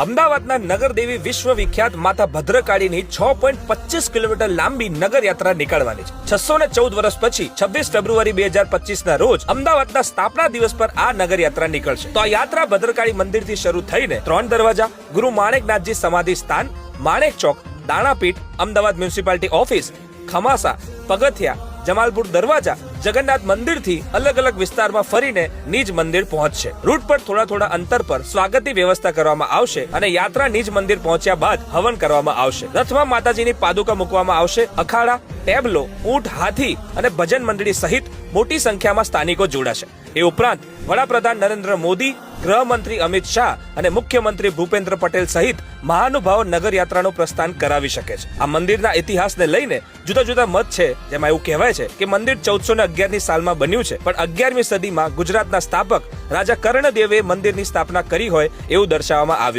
અમદાવાદના નગરદેવી વિશ્વવિખ્યાત માતા ભદ્રકાળીની 6.25 કિલોમીટર લાંબી નગર યાત્રા નીકળવાની છે. 614 વર્ષ પછી 26 ફેબ્રુઆરી 2025 ના રોજ અમદાવાદના સ્થાપના દિવસ પર આ નગર યાત્રા નીકળશે. તો આ યાત્રા ભદ્રકાળી મંદિરથી શરૂ થઈને 3 દરવાજા, ગુરુ માણેકનાથજી સમાધિ સ્થાન, માણેક ચોક, દાણાપીઠ, અમદાવાદ મ્યુનિસિપાલિટી ઓફિસ, ખમાસા, પગથિયા, જમાલપુર દરવાજા, જગન્નાથ મંદિરથી અલગ અલગ વિસ્તારમાં ફરીને નિજ મંદિર પહોંચશે. રૂટ પર થોડા અંતર પર સ્વાગતની વ્યવસ્થા કરવામાં આવશે અને યાત્રા નિજ મંદિર પહોંચ્યા બાદ હવન કરવામાં આવશે. રથમાં માતાજીની પાદુકા મૂકવામાં આવશે. અખાડા, ટેબલો, ઊંટ, હાથી અને ભજન મંડળી સહિત મોટી સંખ્યામાં સ્થાનિકો જોડાશે. એ ઉપરાંત વડાપ્રધાન નરેન્દ્ર મોદી, ગૃહમંત્રી અમિત શાહ અને મુખ્યમંત્રી ભૂપેન્દ્ર પટેલ સહિત મહાનુભાવો નગર યાત્રાનું પ્રસ્થાન કરાવી શકે છે. આ મંદિરના ઇતિહાસને લઈને જુદા જુદા મત છે, જેમાં એવું કહેવાય છે કે મંદિર 1411 ની સાલમાં બન્યું છે, પણ 11મી સદીમાં ગુજરાતના સ્થાપક રાજા કર્ણદેવે મંદિરની સ્થાપના કરી હોય એવું દર્શાવવામાં આવ્યું.